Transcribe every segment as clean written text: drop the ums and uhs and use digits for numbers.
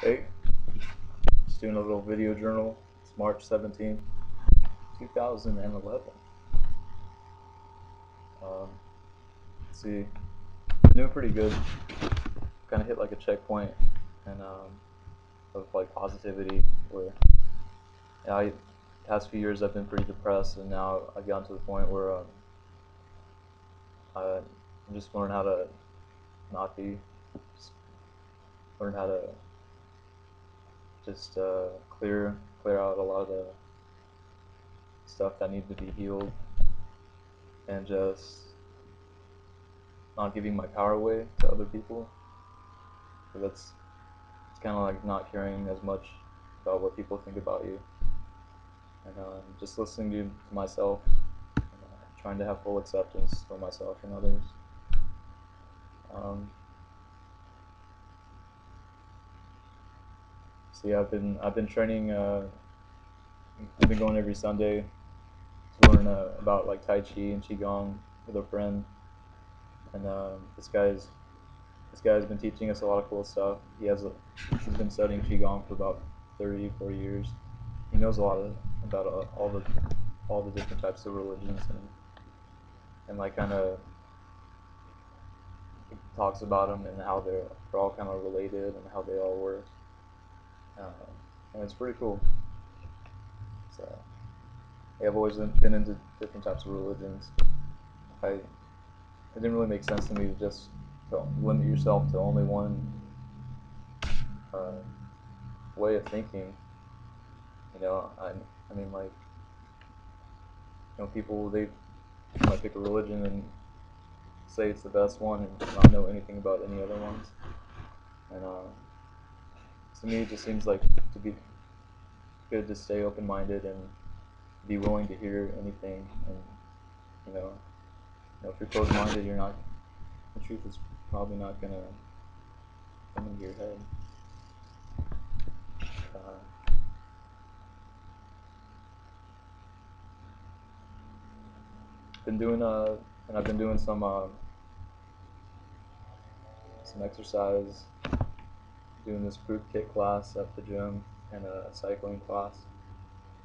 Hey, just doing a little video journal. It's March 17th, 2011. Let's see, I'm doing pretty good. Kind of hit like a checkpoint and of like positivity where past few years I've been pretty depressed, and now I've gotten to the point where I'm just learning how to not be, just learn how to just clear out a lot of the stuff that needs to be healed, and just not giving my power away to other people. So it's kind of like not caring as much about what people think about you, and just listening to myself, and, trying to have full acceptance for myself and others. Um, so yeah, I've been training. I've been going every Sunday to learn about like Tai Chi and Qigong with a friend, and this guy's been teaching us a lot of cool stuff. He's been studying Qigong for about 30, 40 years. He knows a lot about all the different types of religions, and like kind of talks about them and how they're all kind of related and how they all work. Uh, and it's pretty cool. So yeah, I've always been into different types of religions. It didn't really make sense to me to limit yourself to only one uh, way of thinking. I mean, like, people, they might pick a religion and say it's the best one and not know anything about any other ones. And to me, it just seems like to be good to stay open-minded and be willing to hear anything. And you know, if you're closed-minded, the truth is probably not gonna come into your head. Uh, been doing and I've been doing some exercise, doing this group kick class at the gym and a cycling class.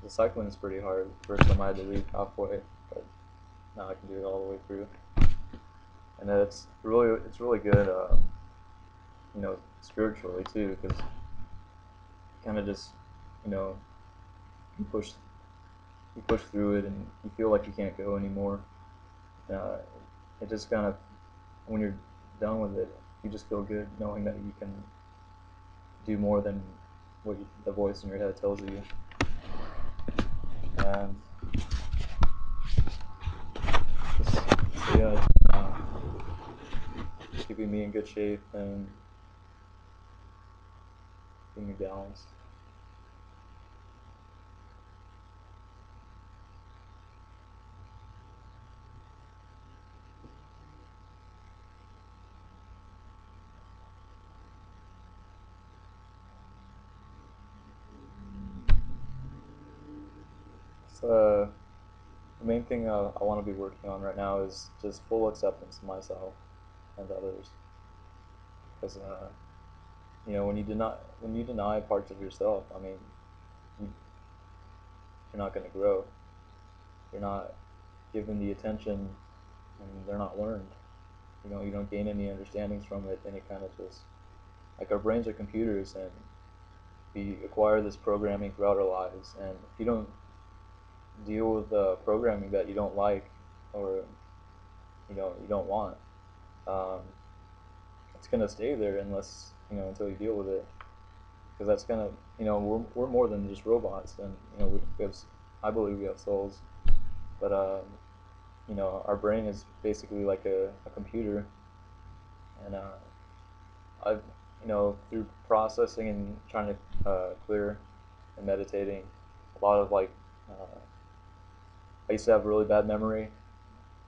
The cycling is pretty hard. First time I had to leave halfway, but now I can do it all the way through. And it's really good, spiritually too, because kind of just, you know, you push you push through it, and you feel like you can't go anymore. Uh, it just kind of, when you're done with it, you just feel good knowing that you can do more than the voice in your head tells you. And just, so yeah, keeping me in good shape and keeping me balanced. So the main thing I want to be working on right now is just full acceptance of myself and others. Because when you deny parts of yourself, I mean, you, you're not going to grow. You're not given the attention, and they're not learned. You don't gain any understandings from it, and it kind of just, like, our brains are computers, and we acquire this programming throughout our lives. And if you don't deal with the programming that you don't like, or you don't want, um, it's gonna stay there unless until you deal with it. Because that's gonna, we're more than just robots, and we have, I believe we have souls, but our brain is basically like a computer. And I've, through processing and trying to clear and meditating, a lot of like, I used to have really bad memory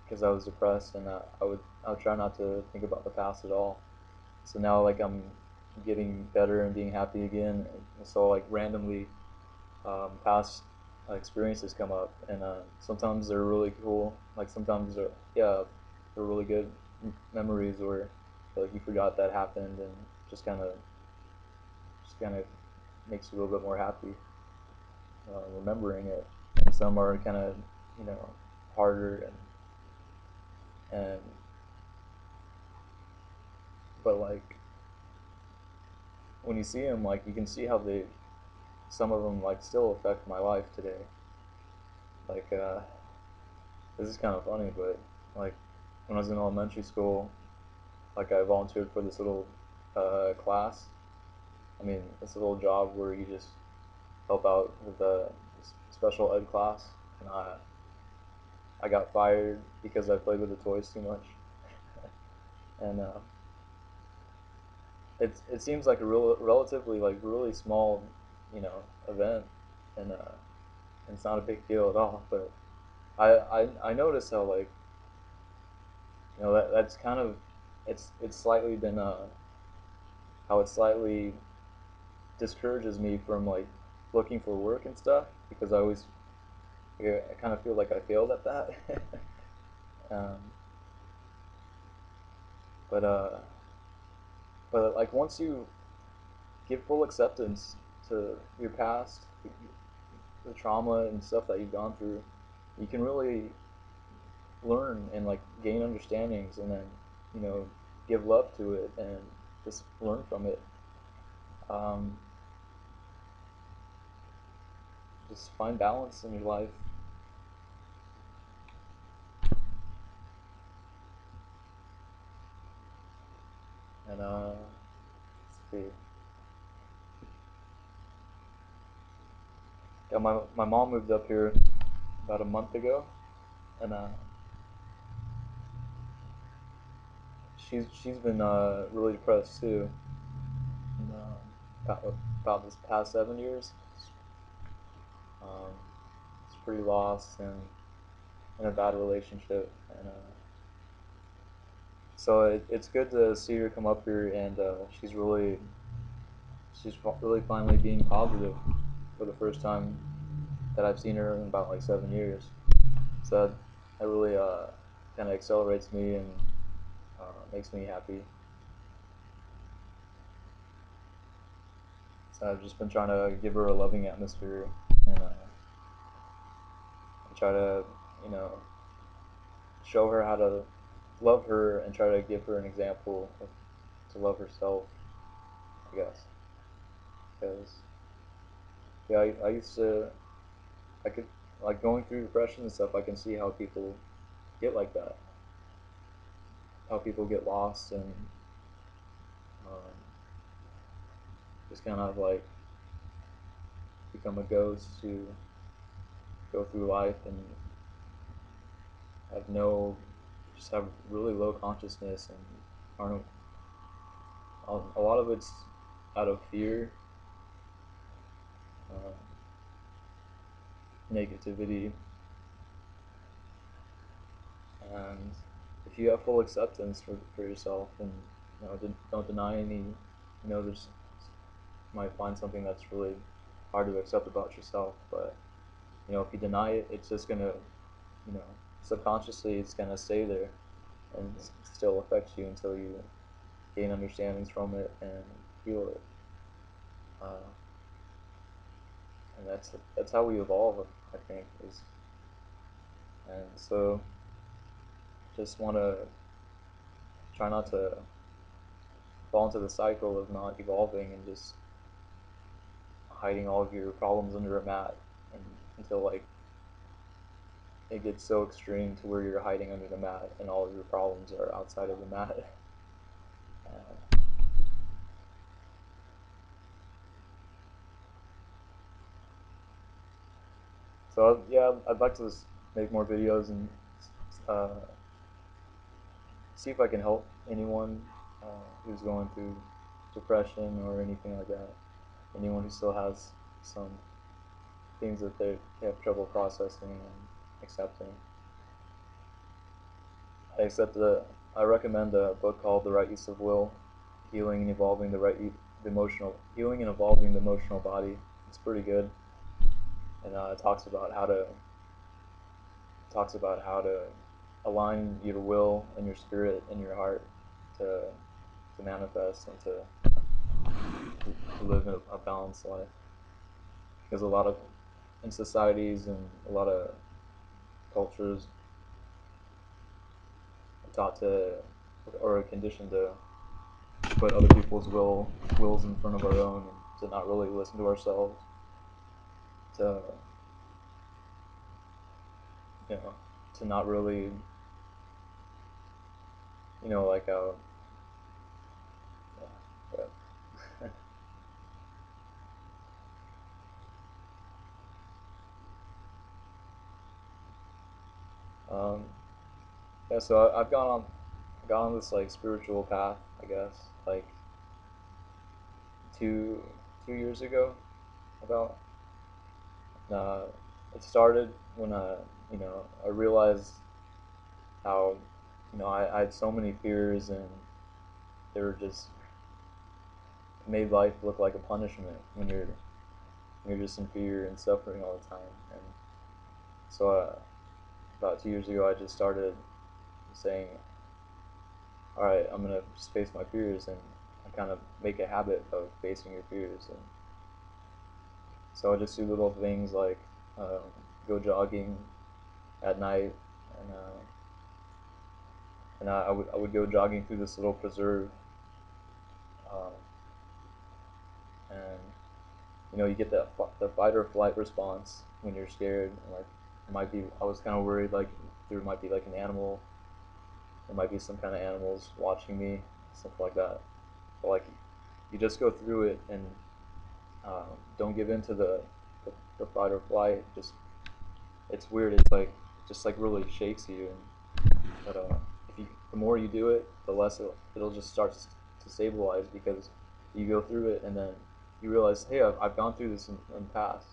because I was depressed, and I would try not to think about the past at all. So now, like, I'm getting better and being happy again, and so, like, randomly, past experiences come up, and sometimes they're really cool. Like, sometimes they're really good memories, or like you forgot that happened, and just kind of just kind of makes you a little bit more happy remembering it. And some are kind of, you know, harder and but like when you see them, like you can see how they, some of them like still affect my life today. Like this is kind of funny, but like when I was in elementary school, like I volunteered for this little class. I mean, this little job where you just help out with a special ed class, and I got fired because I played with the toys too much. And it seems like a relatively like really small, you know, event, and it's not a big deal at all. But I noticed how like, you know, that's kind of, it's slightly been how it slightly discourages me from like looking for work and stuff, because I always, yeah, I kind of feel like I failed at that. um, but like once you give full acceptance to your past, the trauma and stuff that you've gone through, you can really learn and like gain understandings, and then, you know, give love to it and just learn from it. Um, just find balance in your life. And let's see. Yeah, my mom moved up here about a month ago, and she's been really depressed too. And, about this past 7 years, um, she's pretty lost and in a bad relationship, and so it's good to see her come up here, and she's really finally being positive for the first time that I've seen her in about like 7 years. So that really kind of accelerates me and makes me happy. So I've just been trying to give her a loving atmosphere, and try to, you know, show her how to love her and try to give her an example of, to love herself, I guess. Because yeah, I used to, I could, like going through depression and stuff, I can see how people get like that, how people get lost and um, just kind of like become a ghost to go through life and have no, just have really low consciousness, and aren't, a lot of it's out of fear, uh, negativity, and if you have full acceptance for yourself, and, you know, don't deny any, you know, there's, you might find something that's really hard to accept about yourself, but, you know, if you deny it, it's just gonna, you know, subconsciously it's gonna stay there and still affect you until you gain understandings from it and heal it. Uh, and that's how we evolve, I think. Is, and so just want to try not to fall into the cycle of not evolving and just hiding all of your problems under a mat, and until like it gets so extreme to where you're hiding under the mat and all of your problems are outside of the mat. Uh, so yeah, I'd like to just make more videos and uh, see if I can help anyone who's going through depression or anything like that. Anyone who still has some things that they have trouble processing and accepting. I accept the. I recommend a book called The Right Use of Will: Healing and Evolving the Emotional Healing and Evolving the Emotional Body. It's pretty good, and it talks about how to align your will and your spirit and your heart to manifest and to live a balanced life, because a lot of in societies and a lot of cultures are taught to or are conditioned to put other people's wills in front of our own, and to not really listen to ourselves, to you know to not really like yeah, yeah. um, yeah, so I've gone on this like spiritual path, I guess, like two 2 years ago. About uh, it started when I realized how I had so many fears, and they were just made life look like a punishment when you're just in fear and suffering all the time. And so about 2 years ago, I just started saying, all right, I'm gonna just face my fears, and I kind of make a habit of facing your fears. And so I just do little things like um, go jogging at night, and I would go jogging through this little preserve, um, and you get the fight or flight response when you're scared. And, like, I was kind of worried, like there might be like an animal, there might be some kind of animals watching me, stuff like that. But like you just go through it, and don't give in to the fight or flight. Just it's weird. It's like just like really shakes you. But if you the more you do it, the less it'll just start to stabilize, because you go through it, and then you realize, hey, I've gone through this in the past,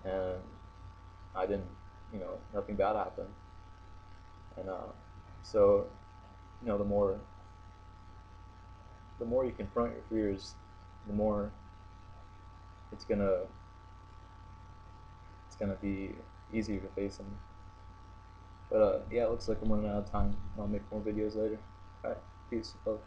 and I didn't, nothing bad happened. And so the more you confront your fears, the more it's gonna it's gonna be easier to face them. But yeah, it looks like I'm running out of time. I'll make more videos later. All right, peace, love.